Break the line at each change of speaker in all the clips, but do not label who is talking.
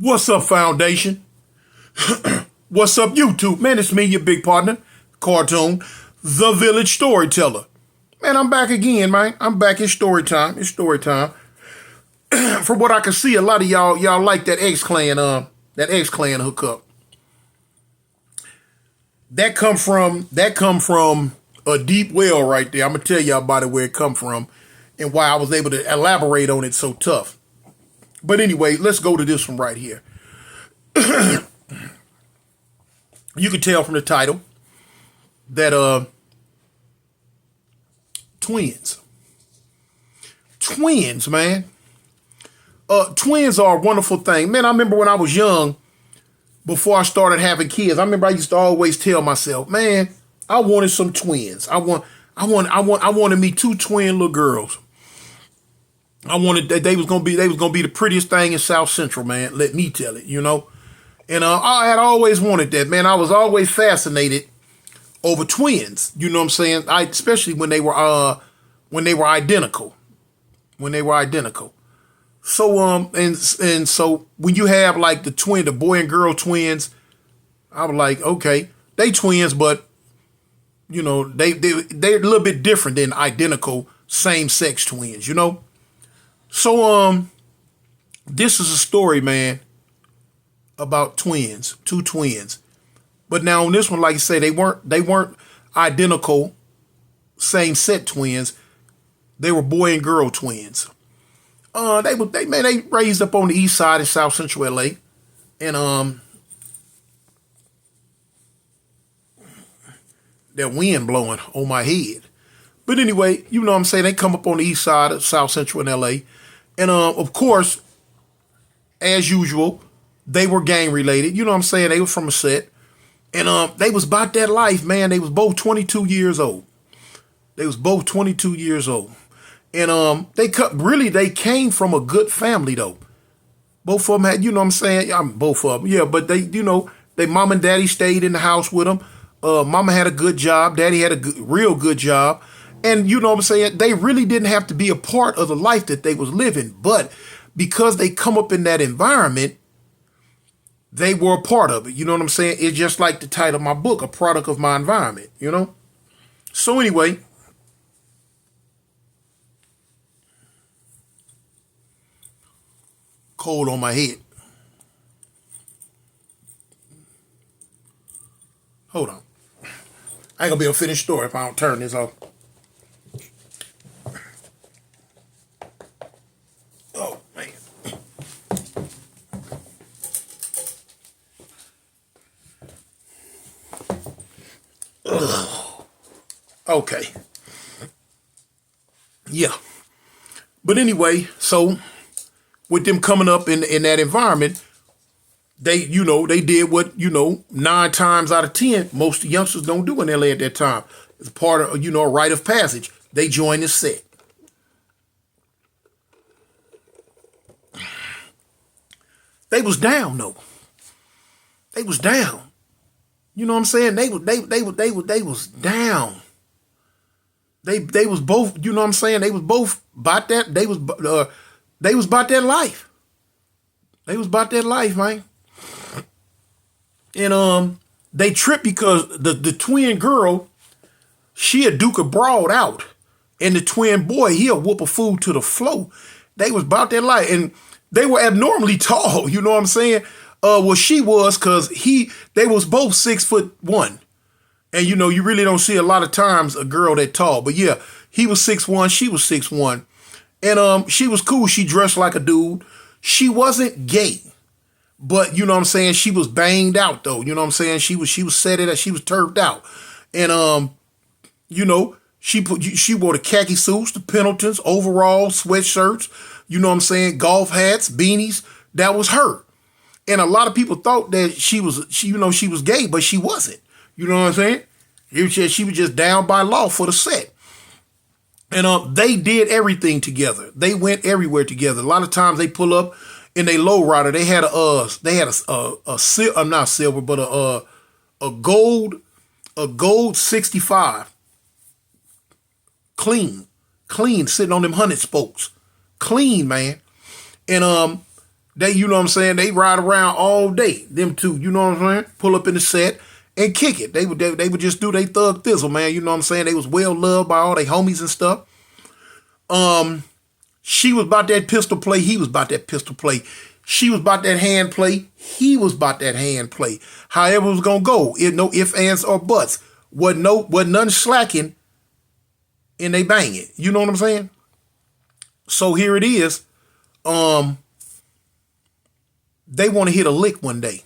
What's up, Foundation? What's up, YouTube? Man, it's me, your big partner, Cartoon, the Village Storyteller. Man, I'm back again, man. I'm back. It's story time. It's story time. From what I can see, a lot of y'all like that X-Clan hookup. That come from a deep well right there. I'm gonna tell y'all about it, where it come from and why I was able to elaborate on it so tough. But anyway, let's go to this one right here. You can tell from the title that twins, man. Twins are a wonderful thing, man. I remember when I was young, before I started having kids, I remember I used to always tell myself, man, I wanted some twins. I wanted me two twin little girls. I wanted that they was gonna be the prettiest thing in South Central, man. Let me tell it, And I had always wanted that, man. I was always fascinated over twins. You know what I'm saying? Especially when they were identical. So and so when you have like the boy and girl twins, I was like, okay, they twins, but they're a little bit different than identical same sex twins, So this is a story, man, about twins, two twins. But now on this one, like I say, they weren't identical same set twins. They were boy and girl twins. They raised up on the east side in South Central LA. And that wind blowing on my head. But anyway, you know what I'm saying? They come up on the east side of South Central in LA. And of course, as usual, they were gang related. You know what I'm saying? They were from a set. And they was about that life, man. They was both 22 years old. And they came from a good family though. Both of them had, you know what I'm saying? Both of them, yeah. But they mom and daddy stayed in the house with them. Mama had a good job. Daddy had a real good job. And you know what I'm saying? They really didn't have to be a part of the life that they was living. But because they come up in that environment, they were a part of it. You know what I'm saying? It's just like the title of my book, A Product of My Environment, So anyway, cold on my head. Hold on. I ain't gonna be able to finish the story if I don't turn this off. Oh, man. Ugh. Okay. Yeah. But anyway, so with them coming up in that environment, they did what, 9 times out of 10, most youngsters don't do in LA at that time. It's part of, a rite of passage. They join the set. They was down though. They was down. You know what I'm saying? They was down. They was both, you know what I'm saying? They was both about that. They was about that life. They was about that life, man. And they tripped because the twin girl, she a duke a broad out. And the twin boy, he'll whoop a fool to the floor. They was about that life. And they were abnormally tall, you know what I'm saying? Well, she was, because they was both 6'1". And you really don't see a lot of times a girl that tall. But yeah, he was 6'1", she was 6'1". And she was cool. She dressed like a dude. She wasn't gay. But you know what I'm saying? She was banged out though. You know what I'm saying? She was set it, she was turfed out. And she wore the khaki suits, the Pendletons, overalls, sweatshirts, you know what I'm saying, golf hats, beanies. That was her. And a lot of people thought that she was gay, but she wasn't. You know what I'm saying? She was just down by law for the set. And they did everything together. They went everywhere together. A lot of times they pull up in a lowrider. They had a gold 65, clean, sitting on them 100 spokes, clean, man. And They, you know what I'm saying? They ride around all day. Them two, you know what I'm saying? Pull up in the set and kick it. They would just do they thug thizzle, man. You know what I'm saying? They was well loved by all their homies and stuff. She was about that pistol play. He was about that pistol play. She was about that hand play. He was about that hand play. However it was gonna go. It no ifs, ands, or buts. Wasn't none slacking, and they bang it. You know what I'm saying? So here it is. They want to hit a lick one day.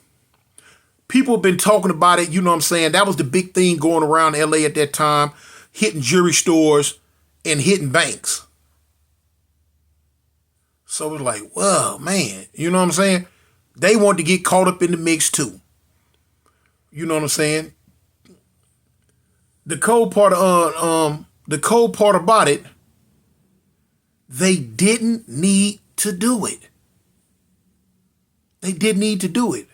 People have been talking about it. You know what I'm saying? That was the big thing going around LA at that time, hitting jewelry stores and hitting banks. So it's like, whoa, man. You know what I'm saying? They want to get caught up in the mix too. You know what I'm saying? The cold part about it, they didn't need to do it. They didn't need to do it.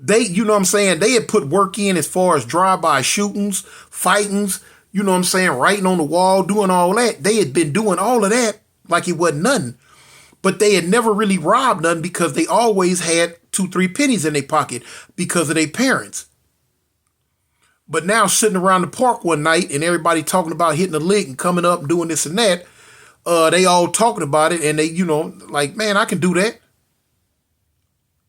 They, you know what I'm saying? They had put work in as far as drive-by shootings, fightings, you know what I'm saying? Writing on the wall, doing all that. They had been doing all of that like it wasn't nothing. But they had never really robbed nothing because they always had 2-3 pennies in their pocket because of their parents. But now sitting around the park one night and everybody talking about hitting a lick and coming up and doing this and that, they all talking about it and they, you know, like, man, I can do that.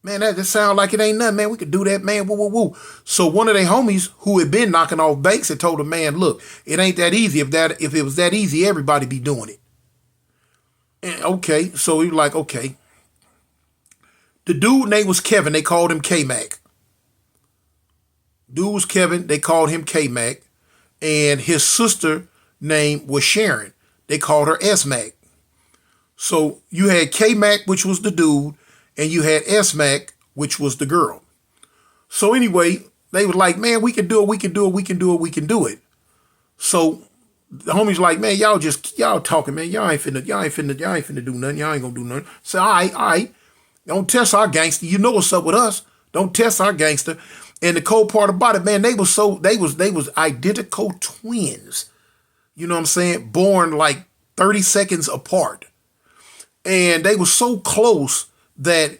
Man, that just sound like it ain't nothing, man. We could do that, man. Woo, woo, woo. So one of their homies who had been knocking off banks had told him, man, look, it ain't that easy. If it was that easy, everybody be doing it. And okay, so he was like, okay. The dude name was Kevin. They called him K-Mac. Dude was Kevin. They called him K-Mac. And his sister name was Sharon. They called her S-Mac. So you had K-Mac, which was the dude, and you had S-Mac, which was the girl. So anyway, they were like, man, we can do it, we can do it, we can do it, we can do it. So the homies like, man, y'all talking, man. Y'all ain't finna do nothing. Y'all ain't gonna do nothing. So all right. Don't test our gangster. You know what's up with us. Don't test our gangster. And the cold part about it, man, they was identical twins. You know what I'm saying? Born like 30 seconds apart. And they were so close that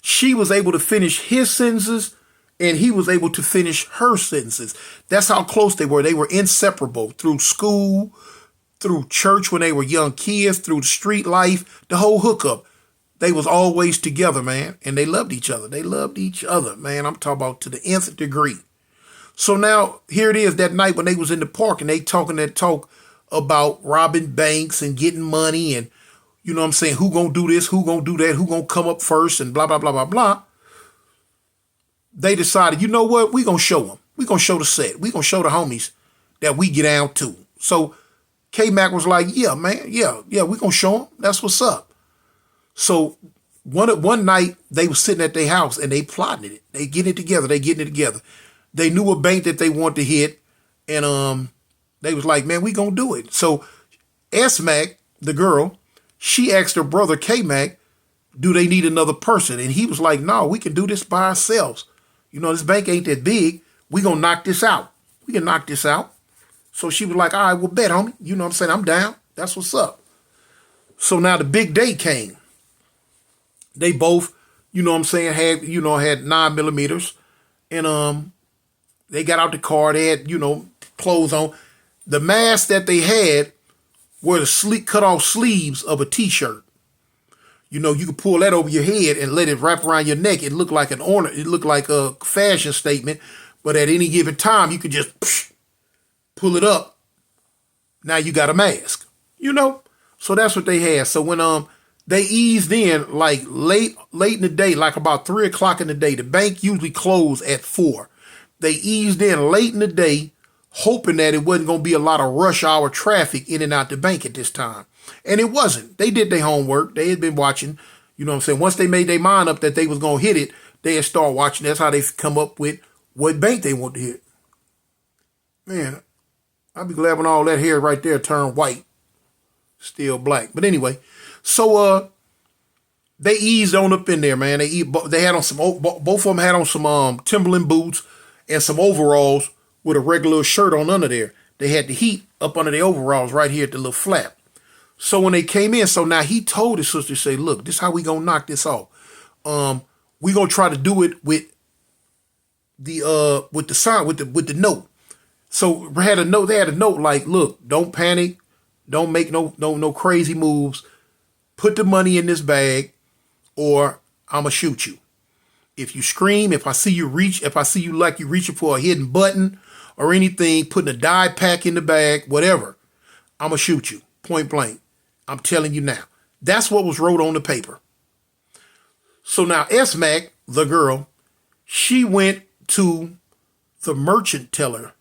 she was able to finish his sentences and he was able to finish her sentences. That's how close they were. They were inseparable through school, through church when they were young kids, through the street life, the whole hookup. They was always together, man, and they loved each other. They loved each other, man. I'm talking about to the nth degree. So now here it is that night when they was in the park and they talking that talk about robbing banks and getting money and, you know what I'm saying, who gonna do this, who gonna do that, who gonna come up first and blah, blah, blah, blah, blah. They decided, you know what, we gonna show them. We gonna show the set. We gonna show the homies that we get down to. So K-Mac was like, yeah, man, yeah, we gonna show them. That's what's up. So one night they was sitting at their house and they plotting it. They getting it together. They knew a bank that they wanted to hit, and they was like, man, we gonna do it. So S-Mac, the girl, she asked her brother K-Mac, do they need another person? And he was like, no, we can do this by ourselves. You know, this bank ain't that big. We gonna knock this out. We can knock this out. So she was like, all right, well, bet, homie. You know what I'm saying? I'm down. That's what's up. So now the big day came. They both, you know what I'm saying, had 9mm. And they got out the car. They had, clothes on. The mask that they had were the cut off sleeves of a t-shirt. You know, you could pull that over your head and let it wrap around your neck. It looked like an ornament. It looked like a fashion statement. But at any given time, you could just pull it up. Now you got a mask, So that's what they had. So when they eased in like late in the day, like about 3 o'clock in the day, the bank usually closed at 4. They eased in late in the day, hoping that it wasn't going to be a lot of rush hour traffic in and out the bank at this time. And it wasn't. They did their homework. They had been watching, you know what I'm saying? Once they made their mind up that they was going to hit it, they had started watching. That's how they come up with what bank they want to hit. Man, I'd be glad when all that hair right there turned white, still black. But anyway, so they eased on up in there, man. They had on both of them had on some Timberland boots and some overalls with a regular shirt on under there. They had the heat up under the overalls right here at the little flap. So when they came in, so now he told his sister, say, look, this is how we gonna knock this off. We gonna try to do it with the sign with the note. So they had a note like, look, don't panic, don't make no crazy moves. Put the money in this bag, or I'ma shoot you. If you scream, if I see you like you reaching for a hidden button or anything, putting a dye pack in the bag, whatever, I'ma shoot you. Point blank. I'm telling you now. That's what was wrote on the paper. So now S-Mac, the girl, she went to the merchant teller.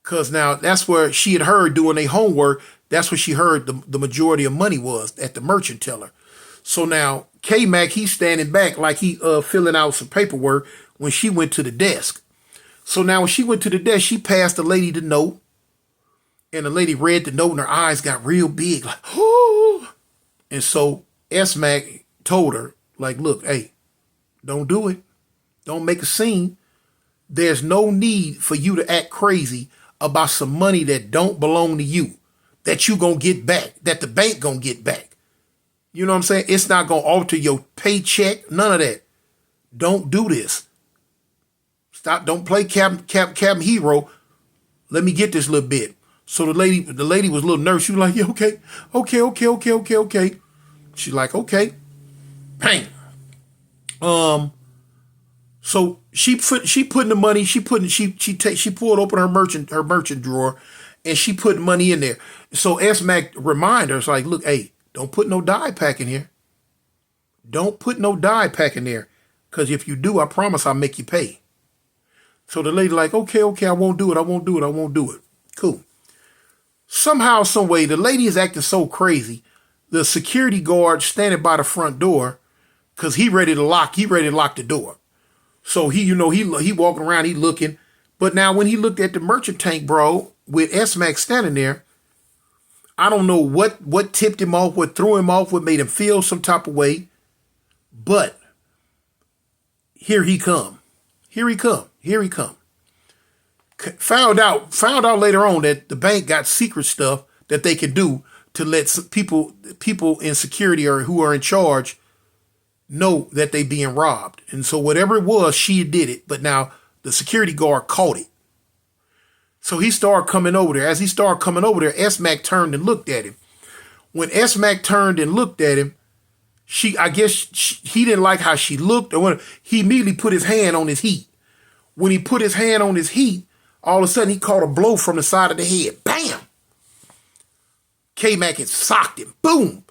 Because now that's where she had heard doing their homework. That's where she heard the majority of money was, at the merchant teller. So now K-Mac, he's standing back like he filling out some paperwork when she went to the desk. So now when she went to the desk, she passed the lady the note. And the lady read the note and her eyes got real big. Like, oh. And so S-Mac told her, like, look, hey, don't do it. Don't make a scene. There's no need for you to act crazy about some money that don't belong to you, that you gonna get back, that the bank gonna get back. You know what I'm saying? It's not gonna alter your paycheck, none of that. Don't do this. Stop, don't play Captain Hero. Let me get this little bit. So the lady was a little nervous. She was like, yeah, okay. She's like, okay. Bang. So she putting the money, she pulled open her merchant drawer and she put money in there. So S-Mac reminded her, it's like, look, hey, don't put no dye pack in here. Don't put no dye pack in there. Cause if you do, I promise I'll make you pay. So the lady like, okay, I won't do it. Cool. Somehow, some way, the lady is acting so crazy. The security guard standing by the front door, cause he ready to lock the door. So he walking around, he looking. But now when he looked at the merchant tank, bro, with S-Mac standing there, I don't know what tipped him off, what threw him off, what made him feel some type of way. But here he come. Found out later on that the bank got secret stuff that they can do to let people in security or who are in charge know that they being robbed. And so whatever it was, she did it. But now the security guard caught it. So he started coming over there. As he started coming over there, S-Mac turned and looked at him. When S-Mac turned and looked at him, he didn't like how she looked. Or he immediately put his hand on his heat. When he put his hand on his heat, all of a sudden he caught a blow from the side of the head. Bam! K-Mac had socked him. Boom!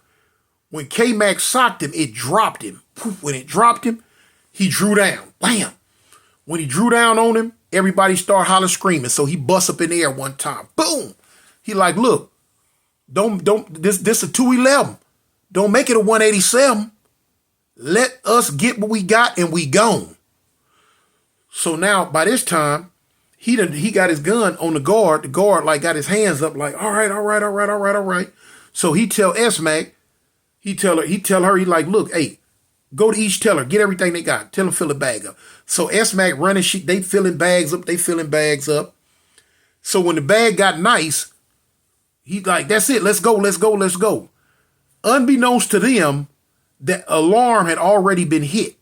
When K-Mac socked him, it dropped him. When it dropped him, he drew down. Bam! When he drew down on him, everybody started hollering, screaming. So he bust up in the air one time. Boom! He like, look, this a 211. Don't make it a 187. Let us get what we got and we gone. So now, by this time, he got his gun on the guard. The guard like got his hands up like, all right. So he tell S-Mac, he tell her, he like, look, hey, go to each teller, get everything they got. Tell them fill the bag up. So S-Mac running, they filling bags up. So when the bag got nice, he like, that's it, let's go. Unbeknownst to them, the alarm had already been hit.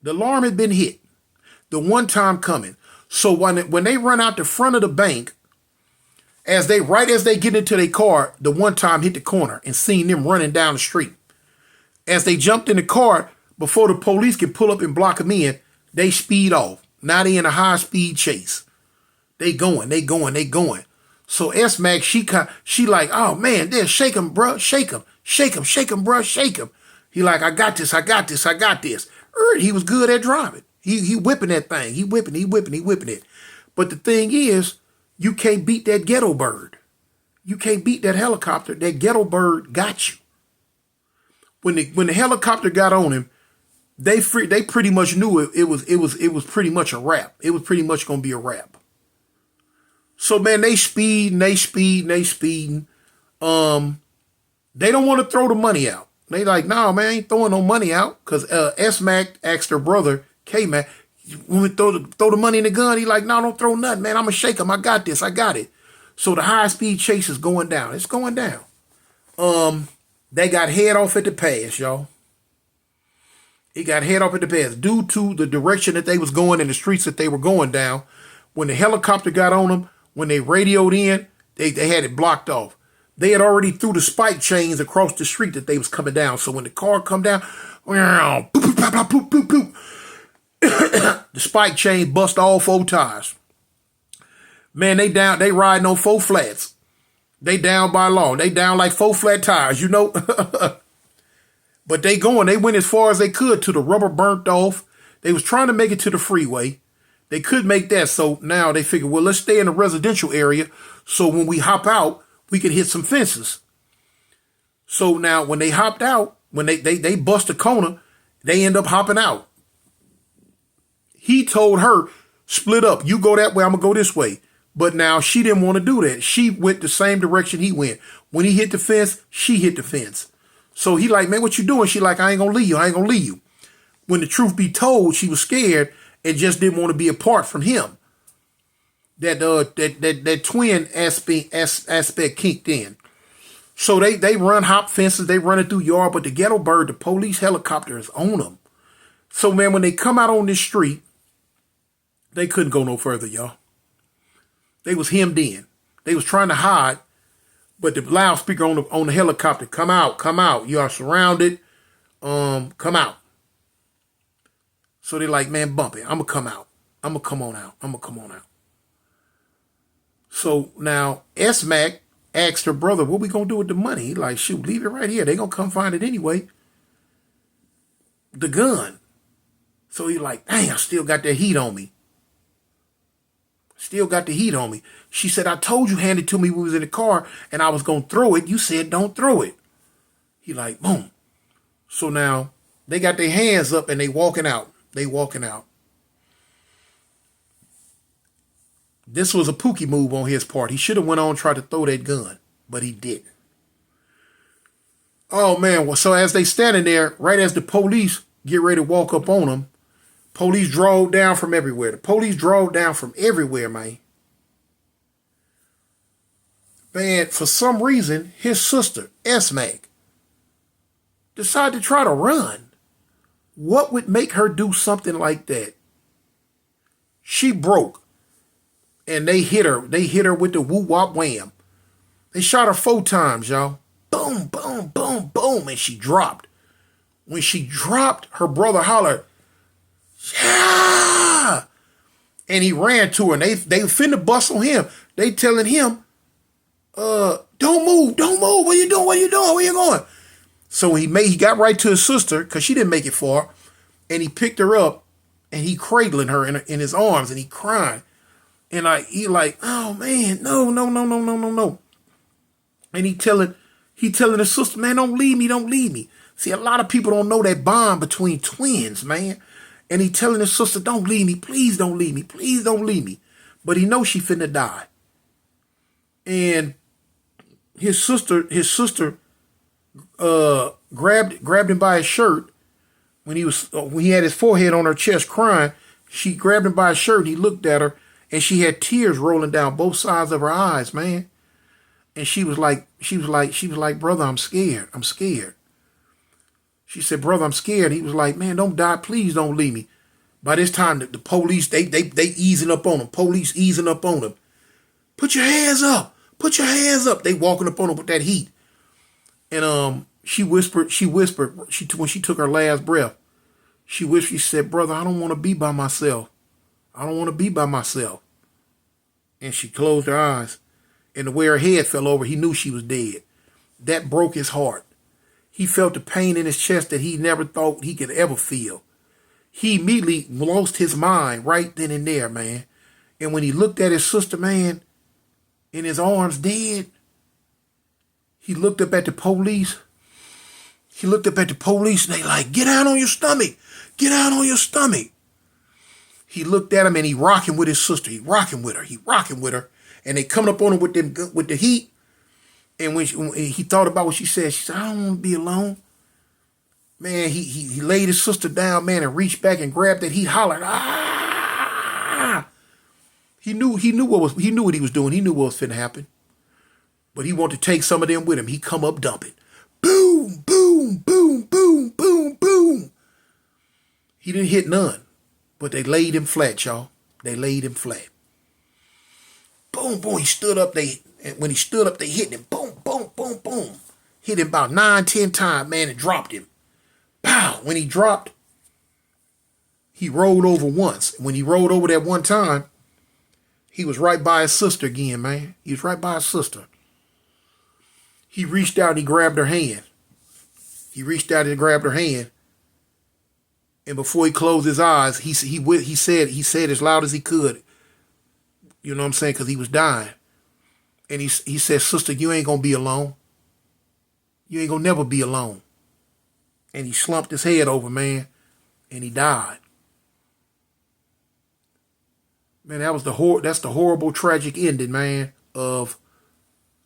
The alarm had been hit. The one time coming. So when they run out the front of the bank, as they get into their car, the one time hit the corner and seen them running down the street. As they jumped in the car, before the police can pull up and block them in, they speed off. Now they in a high speed chase. They going. So S-Mac, she like, oh man, there, shake him, bro, shake him, bro, shake him. He like, I got this. He was good at driving. He whipping that thing. He whipping it. But the thing is, you can't beat that ghetto bird. You can't beat that helicopter. That ghetto bird got you. When the helicopter got on him, they pretty much knew it was pretty much a wrap. It was pretty much gonna be a wrap. So man, they speeding. They don't want to throw the money out. They like, no, man, I ain't throwing no money out. Cause S-Mac asked her brother, K-Mac, when we throw the money in the gun, he like, no, don't throw nothing, man. I'm gonna shake him. I got this. I got it. So the high speed chase is going down. It's going down. They got head off at the pass, y'all. He got head off at the pass due to the direction that they was going and the streets that they were going down. When the helicopter got on them, when they radioed in, they had it blocked off. They had already threw the spike chains across the street that they was coming down. So when the car come down, boop, boop, boop, boop, boop, boop, the spike chain bust all 4 tires. Man, they riding on 4 flats. They down by law. They down like 4 flat tires, you know. But they went as far as they could till the rubber burnt off. They was trying to make it to the freeway. They could make that. So now they figured, well, let's stay in the residential area. So when we hop out, we could hit some fences. So now when they hopped out, when they bust a corner, they end up hopping out. He told her, split up. You go that way, I'm going to go this way. But now she didn't want to do that. She went the same direction he went. When he hit the fence, she hit the fence. So he like, man, what you doing? She like, I ain't going to leave you. I ain't going to leave you. When the truth be told, she was scared and just didn't want to be apart from him. That twin aspect kicked in. So they run hop fences. They run it through yard. But the ghetto bird, the police helicopter is on them. So, man, when they come out on this street, they couldn't go no further, y'all. They was hemmed in. They was trying to hide, but the loudspeaker on the helicopter, come out. You are surrounded. Come out. So they're like, man, bump it. I'm going to come out. I'm going to come on out. So now S-Mac asked her brother, what we going to do with the money? He like, shoot, leave it right here. They going to come find it anyway. The gun. So he like, dang, I still got that heat on me. She said, I told you, hand it to me when we was in the car and I was going to throw it. You said, don't throw it. He like, boom. So now they got their hands up and they walking out. This was a Pookie move on his part. He should have went on and tried to throw that gun, but he didn't. Oh, man. Well, so as they standing there, right as the police get ready to walk up on them, police drove down from everywhere. Man. Man, for some reason, his sister, S-Mac, decided to try to run. What would make her do something like that? She broke. And they hit her. They hit her with the woo-wop wham. They shot her 4 times, y'all. Boom, boom, boom, boom. And she dropped. When she dropped, her brother hollered, yeah! And he ran to her. And they finna bust on him. They telling him, don't move. What you doing? Where you going? So he got right to his sister, because she didn't make it far. And he picked her up and he cradling her in his arms and he crying. And he like, oh man, no. And he telling his sister, man, don't leave me. See, a lot of people don't know that bond between twins, man. And he telling his sister, don't leave me, please don't leave me. But he knows she finna die. And his sister grabbed him by his shirt when he had his forehead on her chest crying. She grabbed him by his shirt and he looked at her. And she had tears rolling down both sides of her eyes, man. And she was like, brother, I'm scared. She said, brother, I'm scared. He was like, man, don't die. Please don't leave me. By this time, the police, they easing up on him. Police easing up on him. Put your hands up. They walking up on him with that heat. And she whispered, when she took her last breath, she said, brother, I don't want to be by myself. And she closed her eyes. And the way her head fell over, he knew she was dead. That broke his heart. He felt the pain in his chest that he never thought he could ever feel. He immediately lost his mind right then and there, man. And when he looked at his sister, man, in his arms dead, he looked up at the police. And they like, get down on your stomach. He looked at him and he rocking with his sister. He rocking with her. And they coming up on him with the heat. And when he thought about what she said, I don't want to be alone. Man, he laid his sister down, man, and reached back and grabbed that. He hollered, ah! He knew what he was doing. He knew what was finna happen. But he wanted to take some of them with him. He come up dumping. Boom, boom, boom, boom, boom, boom. He didn't hit none, but they laid him flat, y'all. They laid him flat. Boom, boom. He stood up. And when he stood up, they hit him. Boom, boom, boom, boom. Hit him about 9, 10 times, man, and dropped him. Pow. When he dropped, he rolled over once. When he rolled over that one time, he was right by his sister again, man. He was right by his sister. He reached out and he grabbed her hand. He reached out and grabbed her hand. And before he closed his eyes, he said as loud as he could, you know what I'm saying, because he was dying. And he said, sister, you ain't going to be alone. You ain't going to never be alone. And he slumped his head over, man, and he died. Man, that's the horrible, tragic ending, man, of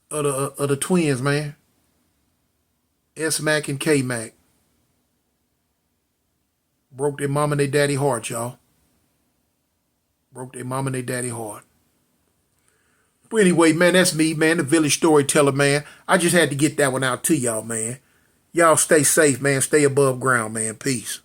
the twins, man. S-Mac and K-Mac. Broke their mom and their daddy heart, y'all. Broke their mom and their daddy heart. But anyway, man, that's me, man, the village storyteller, man. I just had to get that one out to y'all, man. Y'all stay safe, man. Stay above ground, man. Peace.